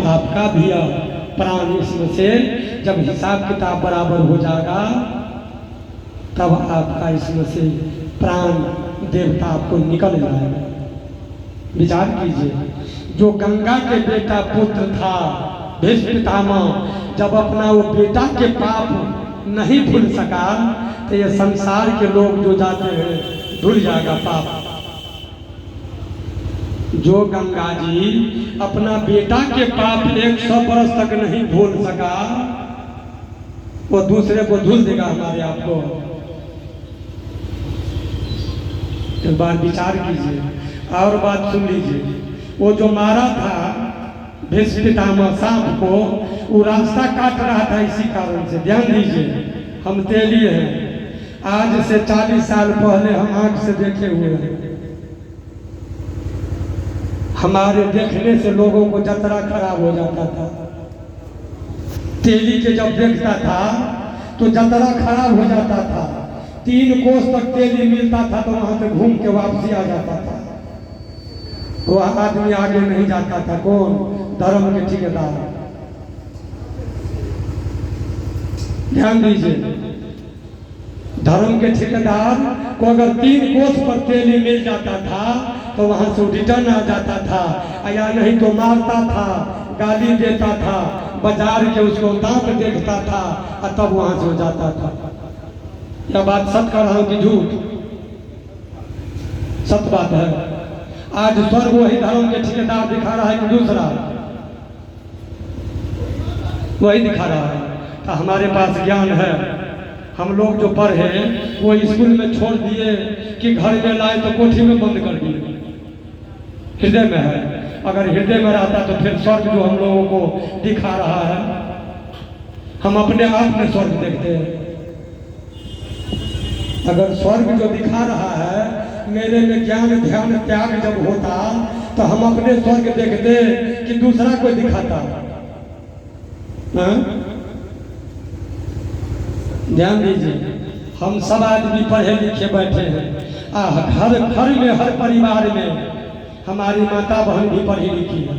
आपका भी प्राण इसमें से जब हिसाब किताब बराबर हो जाएगा तब आपका इसमें से प्राण देवता आपको निकल जाएगा। विचार कीजिए, जो गंगा के बेटा पुत्र था भीष्म पितामह, जब अपना वो बेटा के पाप नहीं भूल सका तो ये संसार के लोग जो जाते हैं भूल जाएगा पाप। जो गंगा जी अपना बेटा के पाप 100 बरस तक नहीं भूल सका, वो दूसरे को धुल देगा हमारे आप को। एक बार विचार कीजिए और बात सुन लीजिए। वो जो मारा था भीष्म पितामह सांप को, वो रास्ता काट रहा था इसी कारण से। ध्यान दीजिए, हम तेली हैं, आज से 40 साल पहले हम आंख से देखे हुए हैं। हमारे देखने से लोगों को जतरा खराब हो जाता था। तेली के जब देखता था तो जतरा खराब हो जाता था। 3 कोस तक तेली मिलता था तो वहां से घूम के वापसी आ जाता था। वह आदमी आगे नहीं जाता था। कौन? धर्म के ठेकेदार। ध्यान दीजिए, धर्म के ठेकेदार को अगर 3 कोस पर तेली मिल जाता था तो वहां से रिटर्न आ जाता था, या नहीं तो मारता था, गाली देता था, बाजार के उसको दांत देखता था और तब वहां से हो जाता था। यह बात सच कह रहा हूं कि झूठ? सत्य बात है। आज स्वर्ग वही धर्म के ठेकेदार दिखा रहा है कि दूसरा वही दिखा रहा है। तो हमारे पास ज्ञान है, हम लोग जो पढ़े वो स्कूल में छोड़ दिए कि घर में लाए तो कोठी में बंद कर दिए। हृदय में है। अगर हृदय में रहता तो फिर स्वर्ग जो हम लोगों को दिखा रहा है, हम अपने आप में स्वर्ग देखते हैं। अगर स्वर्ग जो दिखा रहा है मेरे में ज्ञान ध्यान त्याग जब होता तो हम अपने स्वर्ग देखते कि दूसरा कोई दिखाता। ध्यान दीजिए, हम सब आदमी पढ़े लिखे बैठे हैं। हर घर में, हर परिवार में हमारी माता बहन भी पढ़ी लिखी है।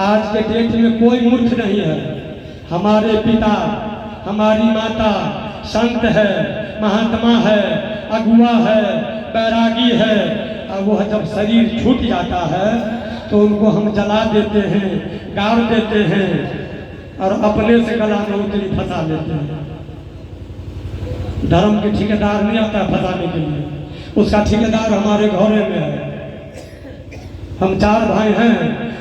आज के डेट में कोई मूर्ख नहीं है। हमारे पिता, हमारी माता संत है, महात्मा है, अगुआ है, बैरागी है। और वह जब शरीर छूट जाता है तो उनको हम जला देते हैं, गाड़ देते हैं और अपने से गला में उतरी फंसा लेते हैं। धर्म के ठेकेदार नहीं आता फंसाने के लिए, उसका ठेकेदार हमारे घोड़े में है। हम 4 भाई हैं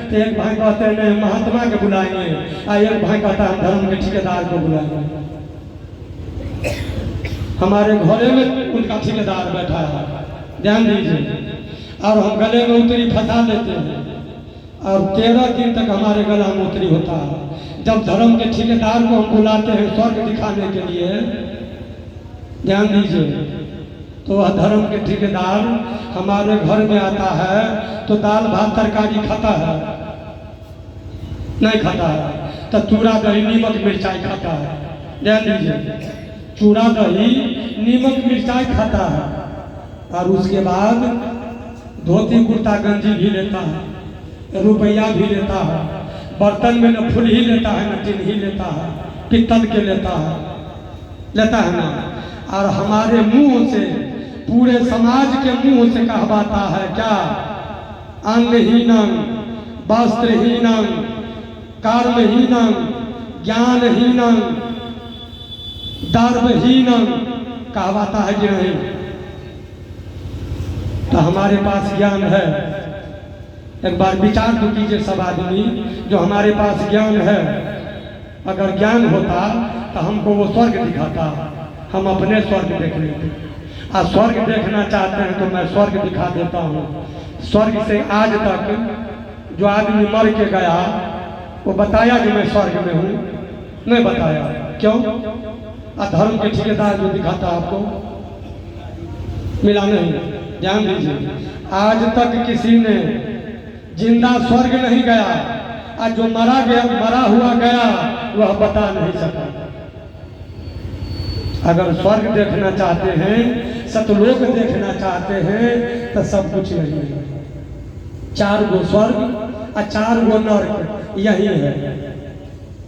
तो एक भाई कहते हैं नहीं महात्मा के बुलाएंगे, और एक भाई कहता है धर्म के ठेकेदार को बुलाएंगे। हमारे घोड़े में उनका ठेकेदार बैठा है। ध्यान दीजिए, और हम गले में उतरी फंसा लेते हैं और 13 दिन तक हमारे गला में उतरी होता है। जब धर्म के ठेकेदार को हम बुलाते हैं स्वर्ग दिखाने के लिए, ध्यान दीजिए, तो वह धर्म के ठेकेदार हमारे घर में आता है तो दाल भात तरकारी खाता है? नहीं खाता है। तो चूड़ा दही नीमक मिर्चाई खाता है। ध्यान दीजिए, चूड़ा दही नीमक मिर्चाई खाता है और उसके बाद धोती कुर्ता गंजी भी लेता है, रुपया भी लेता है, बर्तन में न फूल ही लेता है न टिन ही लेता है, पित्तल के लेता है ना। और हमारे मुंह से, पूरे समाज के मुंह से कहवाता है क्या? अन्नहीनम, वस्त्रहीनम, कर्महीनम, ज्ञानहीनम, दर्भहीनम कहवाता है कि नहीं? तो हमारे पास ज्ञान है। एक बार विचार तो कीजिए सब आदमी, जो हमारे पास ज्ञान है, अगर ज्ञान होता तो हमको वो स्वर्ग दिखाता, हम अपने स्वर्ग देख लेते। और स्वर्ग देखना चाहते हैं तो मैं स्वर्ग दिखा देता हूँ। स्वर्ग से आज तक जो आदमी मर के गया वो बताया कि मैं स्वर्ग में हूँ? नहीं बताया। क्यों? अधर्म के ठेकेदार जो दिखाता आपको मिला नहीं। ध्यान दीजिए, आज तक किसी ने जिंदा स्वर्ग नहीं गया और जो मरा हुआ गया वह बता नहीं सका। अगर स्वर्ग देखना चाहते हैं, सतलोक देखना चाहते हैं तो सब कुछ नहीं है। 4 गो स्वर्ग और 4 गो नर्क यही है।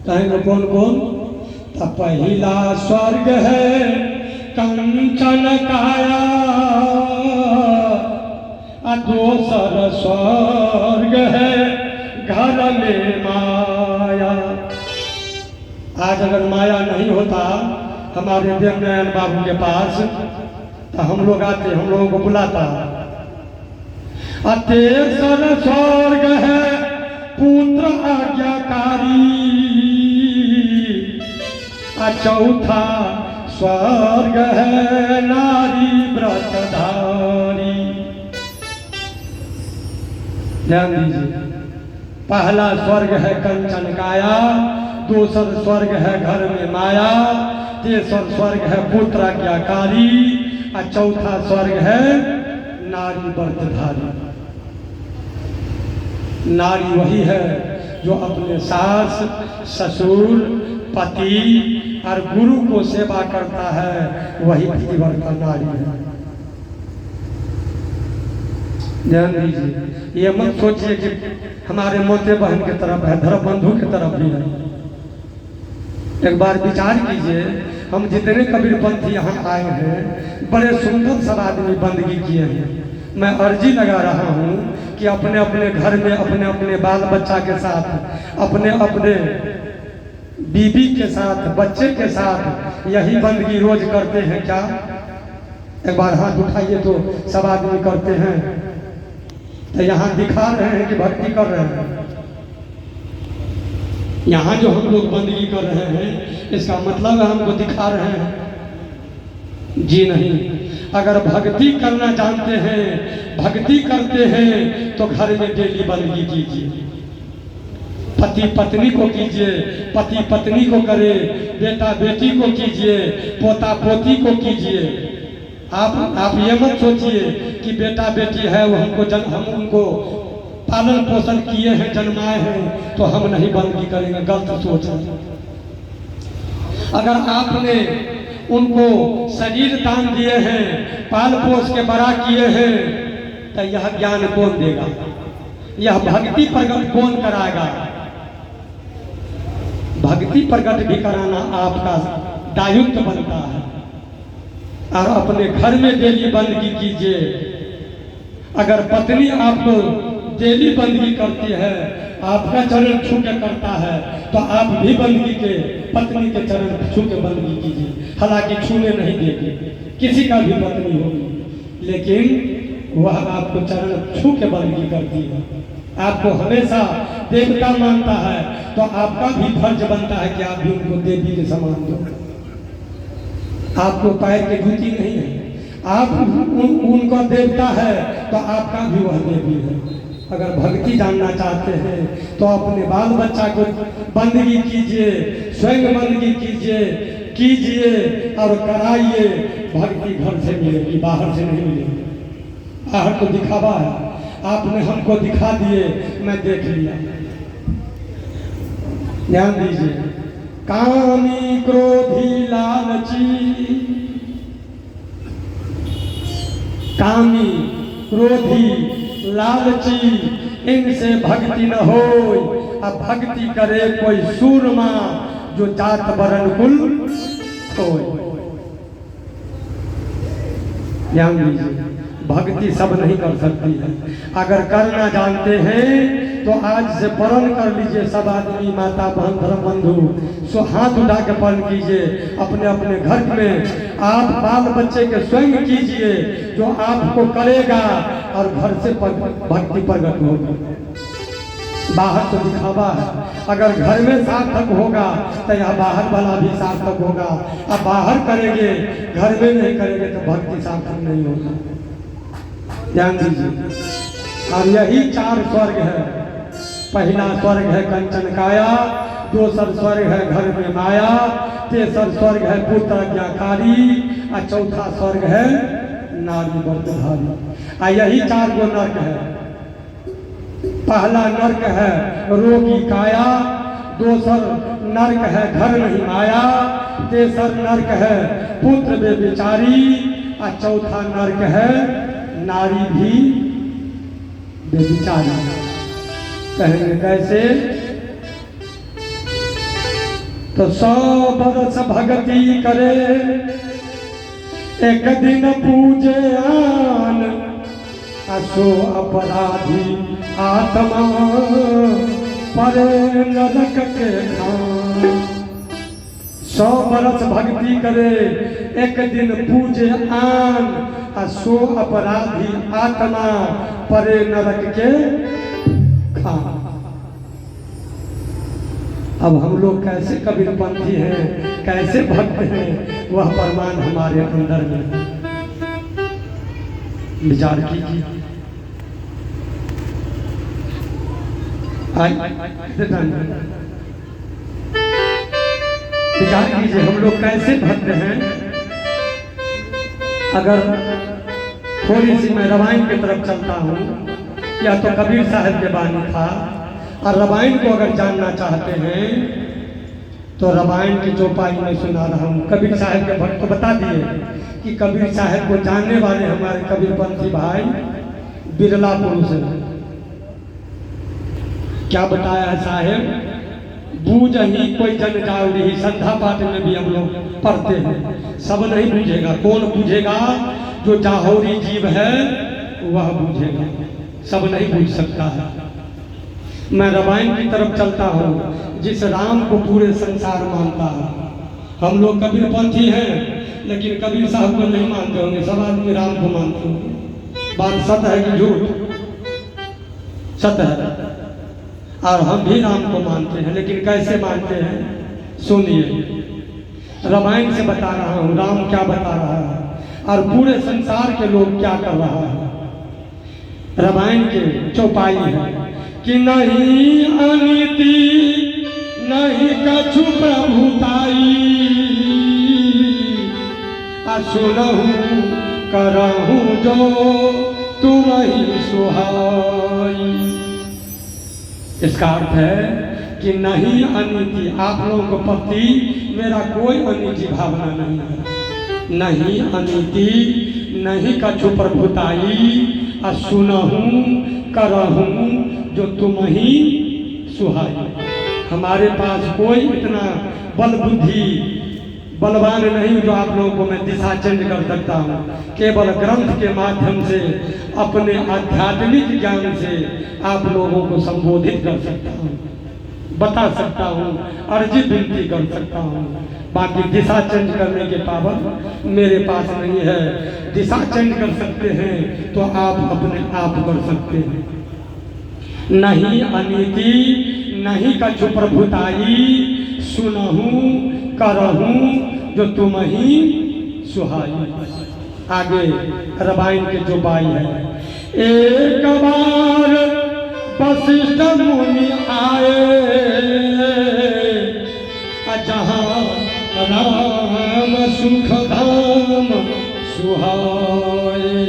कहेंगे कौन कौन? तो पहला स्वर्ग है कंचन काया, दूसर स्वर्ग है घर में माया। आज अगर माया नहीं होता हमारे देवनारायण बाबू के पास तो हम लोग आते, हम लोगों को बुलाता। तेसर स्वर्ग है पुत्र आज्ञाकारी, चौथा स्वर्ग है नारी व्रतधारी। ध्यान दीजिए, पहला स्वर्ग है कंचन काया, दूसर स्वर्ग है घर में माया, तीसर स्वर्ग है पुत्र आज्ञाकारी, और चौथा स्वर्ग है नारी व्रतधारी। नारी वही है जो अपने सास ससुर पति और गुरु को सेवा करता है, वही पतिव्रता नारी है। ध्यान दीजिए, ये मत सोचिए कि हमारे मोते बहन की तरफ है, धर्म बंधु की तरफ भी है। एक बार विचार कीजिए, हम जितने कबीरपंथी यहाँ आए हैं बड़े सुंदर सब आदमी बंदगी किए हैं। मैं अर्जी लगा रहा हूँ कि अपने अपने घर में अपने अपने बाल बच्चा के साथ, अपने अपने बीबी के साथ, बच्चे के साथ यही बंदगी रोज करते हैं क्या? एक बार हाथ उठाइए तो सब आदमी करते हैं। तो यहाँ दिखा रहे हैं कि भक्ति कर रहे हैं। यहाँ जो हम लोग बंदगी कर रहे हैं इसका मतलब है हमको दिखा रहे हैं? जी नहीं। अगर भक्ति करना जानते हैं, भक्ति करते हैं तो घर में डेली बंदगी कीजिए। पति पत्नी को कीजिए, पति पत्नी को करे, बेटा बेटी को कीजिए, पोता पोती को कीजिए। आप ये मत सोचिए कि बेटा बेटी है वो हम उनको पालन पोषण किए हैं, जन्माए हैं तो हम नहीं बंदगी करेंगे। गलत सोच है। अगर आपने उनको शरीर दान दिए हैं, पाल पोष के बड़ा किए हैं, तो यह ज्ञान कौन देगा? यह भक्ति प्रकट कौन कराएगा? भक्ति प्रकट भी कराना आपका दायित्व बनता है। और अपने घर में डेली बंदगी कीजिए। अगर पत्नी आपको डेली बंदगी करती है, आपका चरण छू के करता है, तो आप भी बंदगी के पत्नी के चरण छू के बंदगी कीजिए। हालांकि छूने नहीं देगी, किसी का भी पत्नी होगी, लेकिन वह आपको चरण छू के बंदगी करती है। आपको हमेशा देवता मानता है, तो आपका भी फर्ज बनता है कि आप भी उनको देवी के समान दो। आपको पैर की जूती नहीं है, आप उनका देवता है तो आपका भी वह देवी है। अगर भक्ति जानना चाहते हैं तो अपने बाल बच्चा को बंदगी कीजिए, स्वयं बंदगी कीजिए और कराइए। भक्ति घर से मिलेगी, बाहर से नहीं मिलेगी। बाहर तो दिखावा है, आपने हमको दिखा दिए, मैं देख लिया। ध्यान दीजिए, कामी क्रोधी लालची, कामी क्रोधी लालची इनसे भक्ति न हो। अब भक्ति करे कोई सूरमा जो जात वरण कुल खोए। ध्यान दीजिए, भक्ति सब नहीं कर सकती है। अगर करना जानते हैं तो आज से प्रण कर लीजिए। सब आदमी, माता बहन, धर्म बंधु, सो हाथ उठा के प्रण कीजिए। अपने अपने घर में आप बाल बच्चे के स्वयं कीजिए, जो आपको करेगा और घर से भक्ति प्रकट होगी। बाहर तो दिखावा है। अगर घर में सार्थक होगा तो यह बाहर वाला भी सार्थक होगा। अब बाहर करेंगे, घर में नहीं करेंगे तो भक्ति सार्थक नहीं होगा। ध्यान दीजिए। और यही 4 स्वर्ग है। पहला स्वर्ग है कंचन काया, दूसर स्वर्ग है घर में माया, तीसर स्वर्ग है पुत्र आज्ञाकारी, और चौथा स्वर्ग है नारी व्रतधारी। और यही 4 गो नर्क है। पहला नर्क है रोगी काया, दूसर नर्क है घर नहीं माया, तीसर नर्क है पुत्र बेविचारी, और चौथा नर्क है नारी भी बेविचारी। कहेंगे कैसे? तो 100 बरस भक्ति करे, एक दिन पूजे आन, असो अपराधी आत्मा परे नरक के खान। 100 बरस भक्ति करे, एक दिन पूजे आन, असो अपराधी आत्मा परे नरक के खान। अब हम लोग कैसे कबीरपंथी हैं, कैसे भक्त हैं, वह प्रमाण हमारे अंदर में विचार कीजिए। विचार कीजिए हम लोग कैसे भक्त हैं। अगर थोड़ी सी मैं रामायण की तरफ चलता हूँ, या तो कबीर साहब के बानी था, और रामायण को अगर जानना चाहते हैं तो रामायण की चौपाई में सुना रहा हूँ। कबीर साहब के भक्त को बता दिए कि कबीर साहब को जानने वाले हमारे कबीरपंथी भाई बिरला पुरुष हैं। क्या बताया है साहेब? बूझ ही कोई जन जाऊरी, संध्या पाठ में भी हम लोग पढ़ते हैं। सब नहीं बूझेगा। कौन बूझेगा? जो जाहौरी जीव है वह बूझेगा, सब नहीं बूझ सकता है। मैं रामायण की तरफ चलता हूँ, जिस राम को पूरे संसार मानता है। हम लोग कबीरपंथी हैं, लेकिन कबीर साहब को नहीं मानते होंगे। सब आदमी राम को मानते होंगे। बात सत्य है कि झूठ? सत्य है। और हम भी राम को मानते हैं, लेकिन कैसे मानते हैं सुनिए। रामायण से बता रहा हूँ राम क्या बता रहा है और पूरे संसार के लोग क्या कर रहा है। रामायण के चौपाई है कि नहीं अनीति नहीं कछु प्रभुताई, सुनहु करहु जो तुम ही सुहाई। इसका अर्थ है कि नहीं अनीति, आप लोगों को प्रति मेरा कोई अनीति भावना नहीं है। नहीं अनीति नहीं कछु प्रभुताई, सुनहु करहु जो तुम ही सुहाई। हमारे पास कोई इतना बल बुद्धि बलवान नहीं जो आप लोगों को मैं दिशा चेंज कर सकता हूँ। केवल ग्रंथ के माध्यम से अपने आध्यात्मिक ज्ञान से आप लोगों को संबोधित कर सकता हूँ, बता सकता हूँ, अर्जी विनती कर सकता हूँ। बाकी दिशा चेंज करने के पावर मेरे पास नहीं है। दिशा चेंज कर सकते हैं तो आप अपने आप कर सकते हैं। नहीं अनीति नहीं कछु प्रभुताई, सुनहु करहु जो तुम ही सुहाई। आगे रामायण के जो बाई है। एक बार वशिष्ठ मुनि आए, जहाँ राम सुख धाम सुहाए।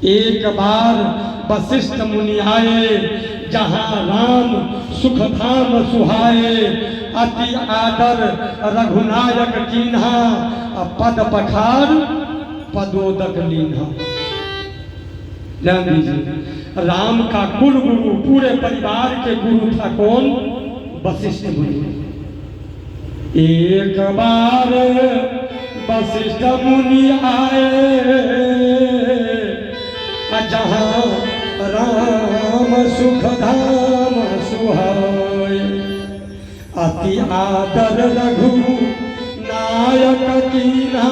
एक बार वशिष्ठ मुनि आए, जहाँ राम सुख धाम सुहाए। अति आदर रघुनायक कीन्हा, पद पखार पदोदक लीन्हा। ध्यान दीजिए, राम का कुल गुरु, पूरे परिवार के गुरु था कौन? वशिष्ठ मुनि। एक बार वशिष्ठ मुनि आए, जहाँ राम सुख धाम सुहाए। अति आदर रघु नायक कीन्हा,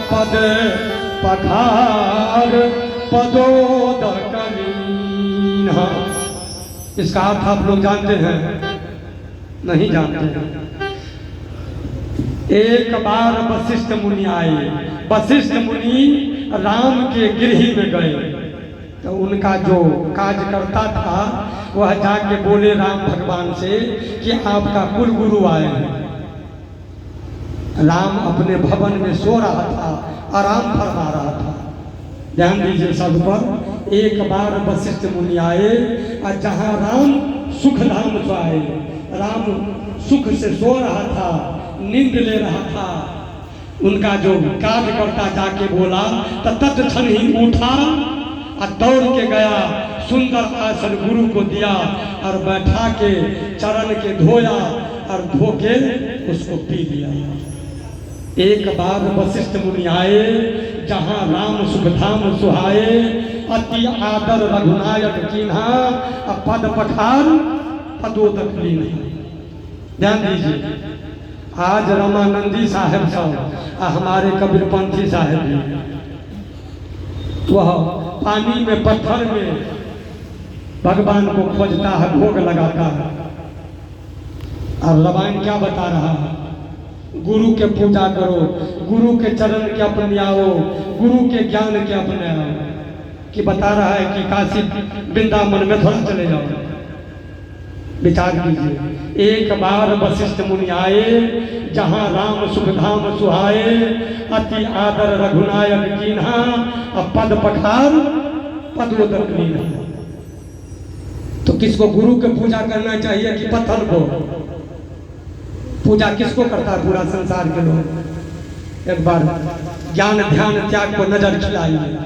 पद पखार पदोदक लीन्हा। इसका अर्थ आप लोग जानते हैं? नहीं जानते हैं। एक बार वशिष्ठ मुनि आए। वशिष्ठ मुनि राम के गृह में गए तो उनका जो कार्यकर्ता था वह जाके बोले राम भगवान से कि आपका कुल गुरु आए हैं। राम अपने भवन में सो रहा था, आराम फरमा रहा था। ध्यान दीजिए सब पर। एक बार वशिष्ठ मुनि आए और जहाँ राम सुख धाम सोए, राम सुख से सो रहा था, नींद ले रहा था। उनका जो कार्यकर्ता जाके बोला तो तत्क्षण ही उठा और दौड़ के गया, सुंदर आसन गुरु को दिया और बैठा के चरण के धोया और धो के उसको पी लिया। एक बार वशिष्ठ मुनि आए, जहाँ राम सुखधाम सुहाए, अति आदर रघुनायक कीन्हा, पद पठार पदोदक लीन्हा। ध्यान दीजिए, आज रामानंदी साहब साहब हमारे कबीरपंथी साहब जी, वह पानी में पत्थर में भगवान को खोजता है, भोग लगाता है। और रामायण क्या बता रहा है? गुरु के पूजा करो, गुरु के चरण के अपने आओ, गुरु के ज्ञान के अपने आओ। कि बता रहा है कि काशी वृंदावन में थोड़ा चले जाओ। विचार कीजिए, एक बार वशिष्ठ मुनि आए, जहाँ राम सुखधाम सुहाए, अति आदर रघुनायक कीन्हा, पद पठार पदोदक लीन्हा। तो किसको गुरु के पूजा करना चाहिए कि पत्थर को? पूजा किसको करता है पूरा संसार के लोग? एक बार ज्ञान ध्यान त्याग को नजर खिलाइए,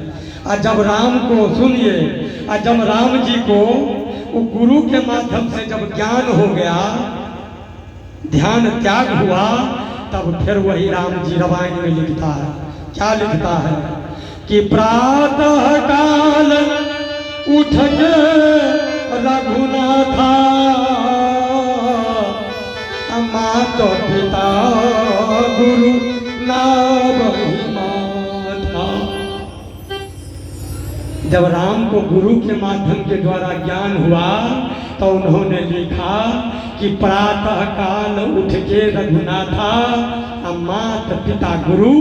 और जब राम को सुनिए, और जब राम जी को वो गुरु के माध्यम से जब ज्ञान हो गया, ध्यान त्याग हुआ, तब फिर वही राम जी रामायण में लिखता है। क्या लिखता है? कि प्रातः काल उठ के रघुनाथा, माता पिता गुरु नाम माथा। जब राम को गुरु के माध्यम के द्वारा ज्ञान हुआ, तो उन्होंने लिखा कि प्रातः काल उठ के रघुनाथा, माता पिता गुरु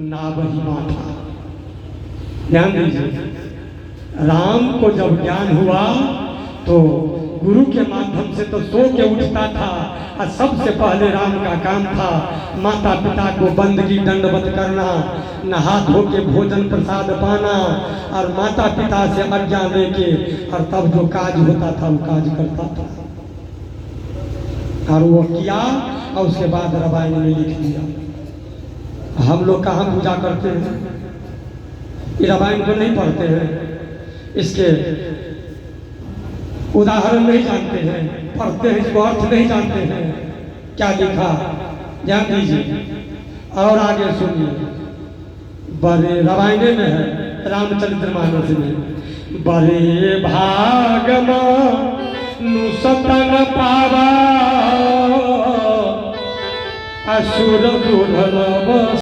नाम माथा। ध्यान दीजिए, राम को जब ज्ञान हुआ तो गुरु के माध्यम से तो सो के उठता था, और सबसे पहले राम का काम था माता पिता को बंदगी दंडवत करना, नहा धो के भोजन प्रसाद पाना, और माता पिता से आज्ञा लेके, और तब जो काज होता था वो काज करता था। और वो किया, और उसके बाद रामायण में लिख दिया। हम लोग कहाँ पूजा करते हैं? ये रामायण को नहीं पढ़ते हैं, इसके उदाहरण नहीं जानते हैं, पढ़ते हैं, इसको अर्थ नहीं जानते हैं। क्या लिखा? ध्यान दीजिए और आगे सुनिए। बड़े रामायण में है, रामचरितमानस में, बड़े भाग नु सतन पावा, असुर दुर्लभ